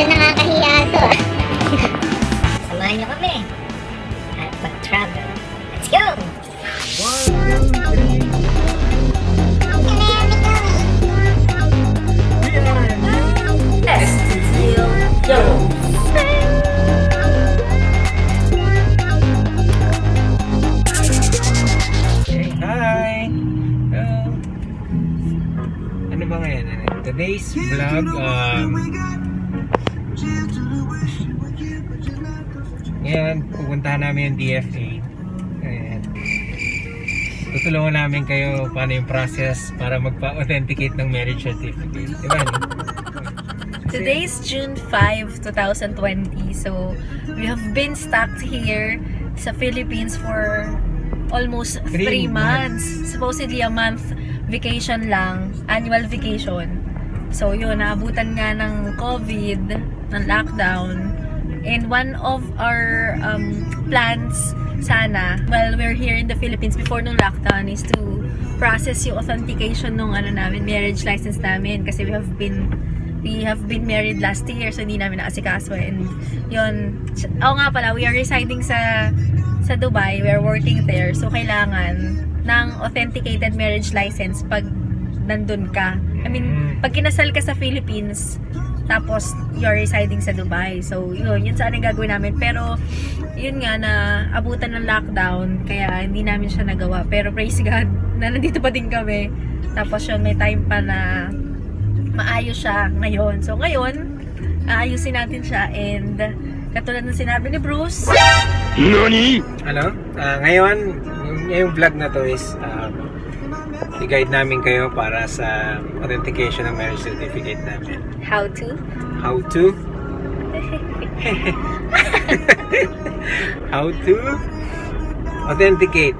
Medyo nakakahiya to ah. Samahan niyo kami at mag-travel. Let's go! Today's vlog, ngayon pupuntahan namin yung DFA. Ayan. Tutulungan namin kayo paano yung process para magpa-authenticate ng marriage certificate. Diba? Today is June 5, 2020. So, we have been stuck here sa Philippines for almost 3 months. Supposedly a month vacation lang, annual vacation. So yun, naabutan nga ng COVID, ng lockdown. And one of our plans sana, while we're here in the Philippines before nung lockdown, is to process yung authentication nung namin, marriage license namin. Kasi we have been married last year, so hindi namin naasikaso. And yun, nga pala, we are residing sa Dubai, we are working there. So kailangan ng authenticated marriage license pag nandun ka. I mean, pag kinasal ka sa Philippines, tapos you're residing sa Dubai. So, yun saan ang gagawin namin. Pero, yun nga, na abutan ng lockdown, kaya hindi namin siya nagawa. Pero, praise God, na nandito pa din kami. Tapos yun, may time pa na maayos siya ngayon. So, ngayon, aayusin natin siya. And, katulad ng sinabi ni Bruce. NANI? Ngayon, yung vlog na to is, i-guide namin kayo para sa authentication ng marriage certificate namin. How to? How to? How to authenticate.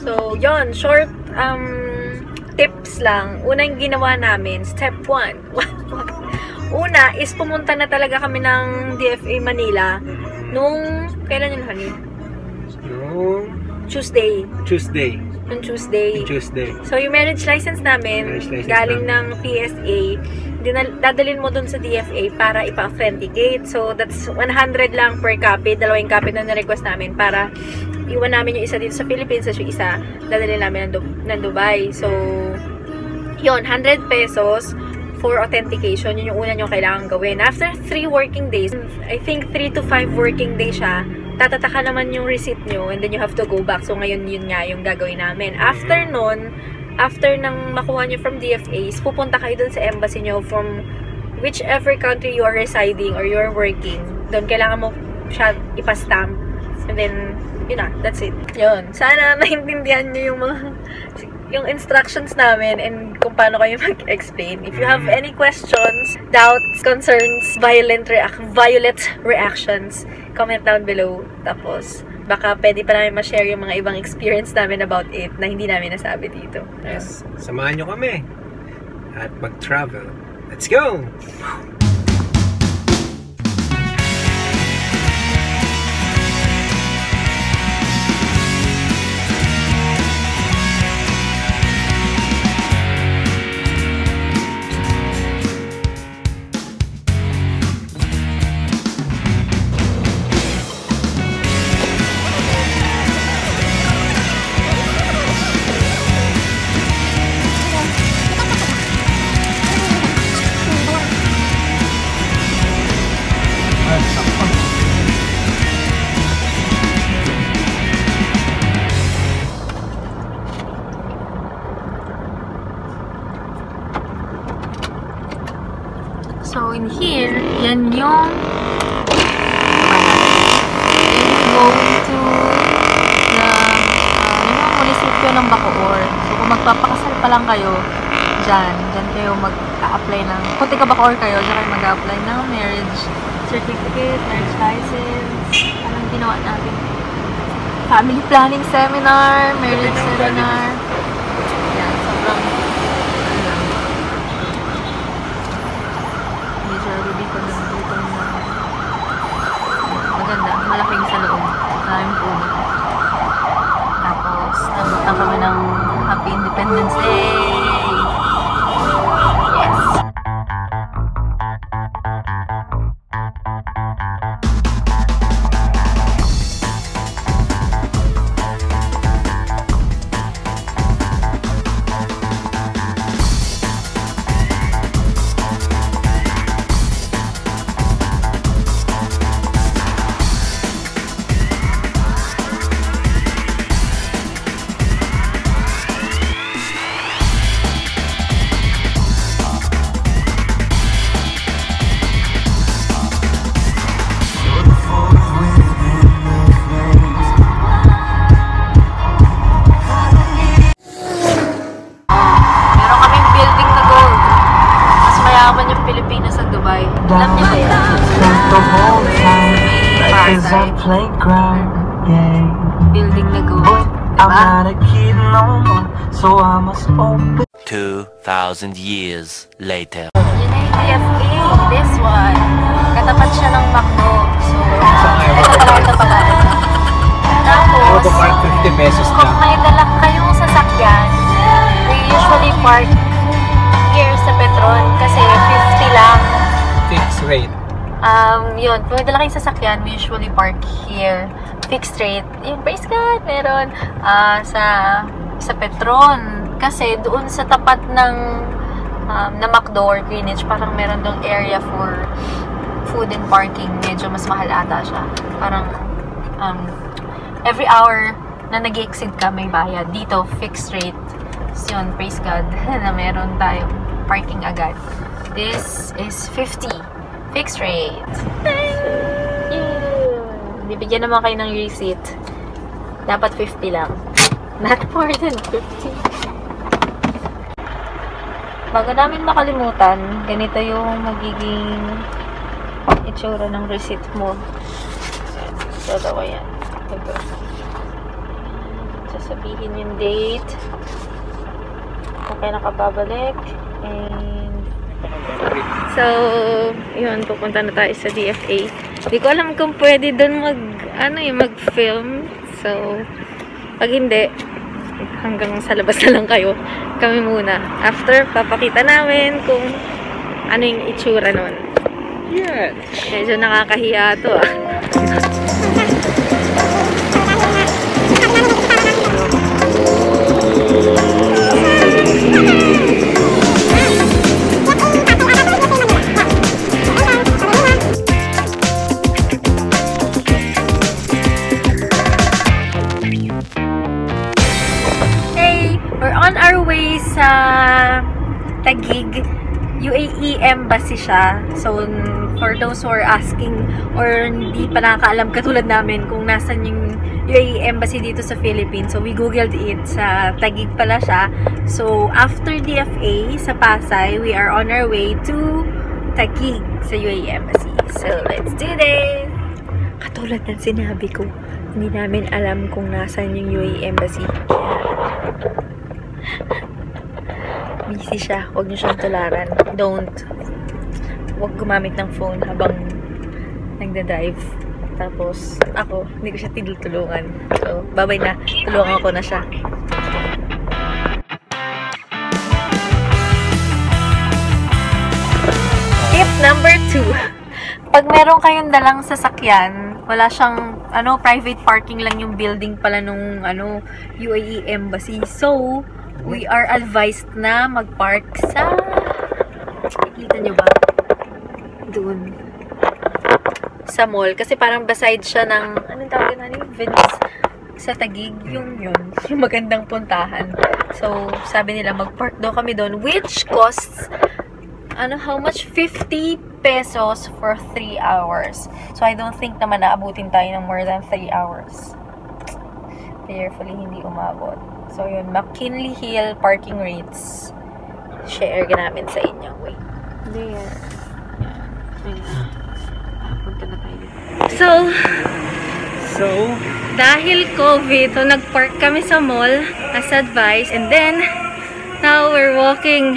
So, yon, short tips lang. Una yung ginawa namin, step 1. Una is pumunta na talaga kami ng DFA Manila nung, kailan yun, honey? Tuesday. Nung Tuesday. So, yung marriage license namin, galing ng PSA, dadalhin mo dun sa DFA para ipa-authenticate. So, that's 100 lang per copy. 2 copy na na-request namin para iwan namin yung isa dito sa Philippines at yung isa dadalhin namin ng Dubai. So, yun, 100 pesos for authentication. Yun yung una nyo kailangan gawin. After 3 working days, I think 3 to 5 working days siya, tatataka naman yung receipt nyo and then you have to go back. So, ngayon yun nga yung gagawin namin. After nun, after nang makuha nyo from DFAs, pupunta kayo dun sa embassy nyo from whichever country you are residing or you are working. Doon kailangan mo siya ipastamp. And then, yun na, that's it. Yun. Sana naintindihan nyo yung instructions namin and kung paano kayo mag-explain. If you have any questions, doubts, concerns, violent reactions, comment down below. Tapos, baka pwede pa namin ma-share yung mga ibang experience namin about it na hindi namin nasabi dito. Yes. Samahan nyo kami at mag-travel. Let's go! So, in here, yan yung going to the yung munisipyo ng Bacoor. So, kung magpapakasal pa lang kayo, dyan kayo mag-a-apply ng, kung taga Bacoor kayo, dyan kayo mag-a-apply ng marriage certificate, marriage license, anong ginawa natin? Family planning seminar, marriage seminar. Yan, sobrang maganda, malaking sa loob. Maraming puno. Tapos, nabutan kami ng Happy Independence Day! ground, yeah. Building na go. I'm Diba? not a kid no more, so I must open. 2,000 years later. Yun na yung DFA. This one. Katapat siya ng McDo. So, ito pala. Tapos, Park 50 pesos kung lang. may dala kayong sasakyan, we usually park here sa Petron kasi 50 lang. Fixed rate. Yun, kung may dala kayong sasakyan, we usually park here. Fixed rate. Yung praise God, meron sa Petron. Kasi doon sa tapat ng na McDo or Greenwich, parang meron dong area for food and parking. Medyo mas mahal ata siya. Parang every hour na nag-exceed ka, may bayad. Dito, fixed rate. So yun, praise God na meron tayong parking agad. This is 50. Fixed rate. Bibigyan naman kayo ng receipt. Dapat 50 lang. Not more than 50. Bago namin makalimutan, ganito yung magiging itsura ng receipt mo. So, dalawa yan. Ito. Sasabihin yung date. Kung kaya nakababalik. And so, yun, pupunta na tayo sa DFA. Hindi ko alam kung pwede doon mag-film. So, pag hindi, hanggang sa labas na lang kayo. Kami muna. After, papakita namin kung ano yung itsura nun. Yeah. Medyo nakakahiya to ah. We're on our way sa Taguig. UAE Embassy siya. So, for those who are asking or hindi pa nakakaalam katulad namin kung nasan yung UAE Embassy dito sa Philippines. So, we googled it. Sa Taguig pala siya. So, after DFA sa Pasay, we are on our way to Taguig sa UAE Embassy. So, let's do this! Katulad ng sinabi ko, hindi namin alam kung nasan yung UAE Embassy. Busy siya. Huwag niyo siyang tularan. Huwag gumamit ng phone habang nagda-drive. Tapos, ako, hindi ko siya tinutulungan. So, babay na. Tulungan ko na siya. Tip number 2. Pag meron kayong dalang sasakyan, wala siyang, private parking lang yung building pala nung, UAE Embassy. So, we are advised na mag-park sa... Nakikita nyo ba? Doon. Sa mall. Kasi parang beside siya ng... Anong tawag na niyo? Venice. Sa Taguig. Yung magandang puntahan. So, sabi nila mag-park daw kami doon. Which costs... how much? 50 pesos for 3 hours. So, I don't think naman naabutin tayo ng more than 3 hours. Prayerfully, hindi umabot. So, yun. McKinley Hill parking rates. Share namin sa inyo. Wait. There. Punta na tayo dito. So, dahil COVID, so nag-park kami sa mall as advised. And then, now we're walking.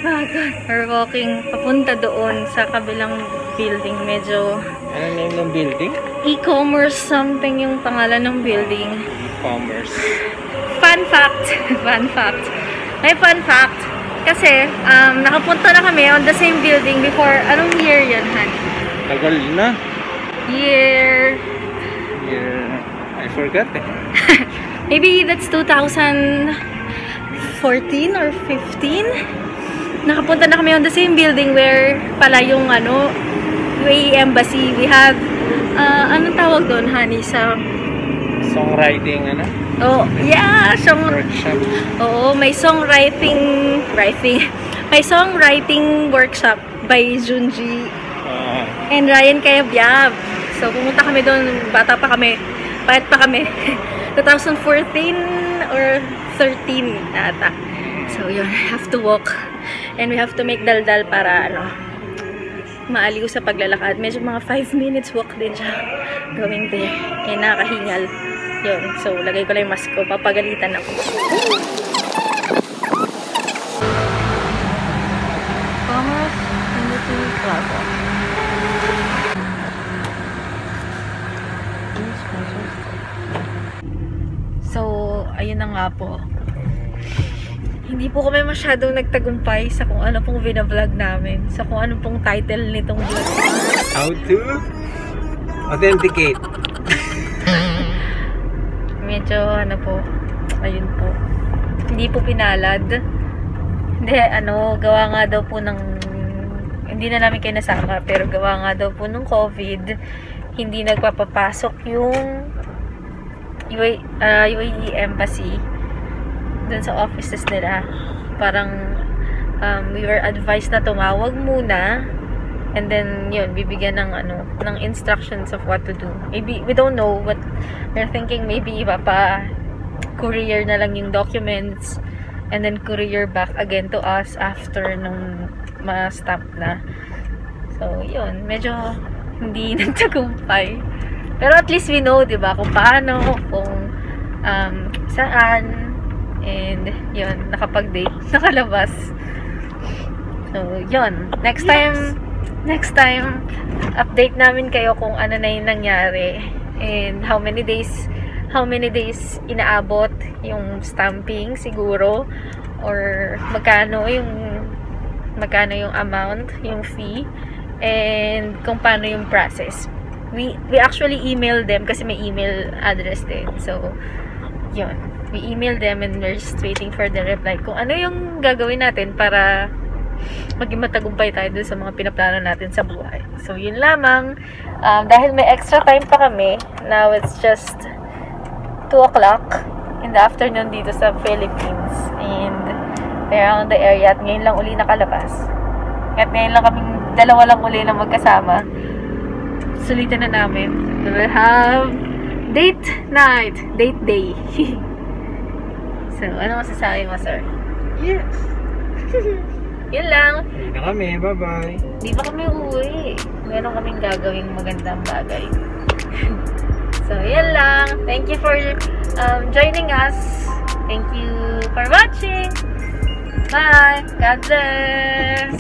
Oh God. We're walking papunta doon sa kabilang building. Medyo... Ano name ng building? E-commerce something yung pangalan ng building. Commerce. Fun fact. Fun fact. May fun fact. Kasi, nakapunta na kami on the same building before. Anong year yan, Han? Tagal na. Year... I forgot eh. Maybe that's 2014 or 15. Nakapunta na kami on the same building where pala yung UAE Embassy. We have anong tawag doon, honey, sa Songwriting, Oh, yeah, workshop. Oo, may songwriting workshop by Junji and Ryan Kayabyab. So, pumunta kami doon, bata pa kami. Pahit pa kami. 2014 or 13 ata. So, yun, have to walk. And we have to make daldal para, maaliw sa paglalakad. Medyo mga 5 minutes walk din siya going there. Eh, nakakahingal. Yun. So, lagay ko lang yung mask ko. Papagalitan ako. Commerce Unity Plaza. So, ayun na nga po. Hindi po kami masyadong nagtagumpay sa kung ano pong vlog namin. Sa kung ano pong title nitong vlog. How to authenticate. Medyo ano po, ayun po. Hindi po pinalad. Hindi, gawa nga daw po ng, hindi na namin kayo nasama, pero gawa nga daw po ng COVID, hindi nagpapapasok yung UAE Embassy dun sa offices nila. Parang we were advised na tumawag muna and then yun, bibigyan ng ng instructions of what to do. Maybe we don't know, but we're thinking maybe iba pa courier na lang yung documents and then courier back again to us after nung ma-stamp na. So yun, medyo hindi nagtagumpay. Pero at least we know, 'di ba, kung paano, kung saan. And, yun, nakapag-date, nakalabas. So, yun. Next time, update namin kayo kung ano na yung nangyari. And how many days inaabot yung stamping, siguro. Or, magkano yung amount, yung fee. And, kung paano yung process. We actually emailed them kasi may email address din. So, yun. We emailed them and we're just waiting for the reply. Kung ano yung gagawin natin para maging matagumpay tayo dun sa mga pinaplano natin sa buhay. So, yun lamang. Dahil may extra time pa kami, now it's just 2 o'clock in the afternoon dito sa Philippines. And around the area. At ngayon lang uli nakalabas. At ngayon lang kaming dalawa lang uli na magkasama. Sulitan na namin. We will have date night. Date day. So, ano masasabi mo, sir? Yes. Yun lang. Hindi na kami. Bye-bye. Di pa kami uuwi. Meron kaming gagawing magandang bagay. So, yun lang. Thank you for joining us. Thank you for watching. Bye. God bless.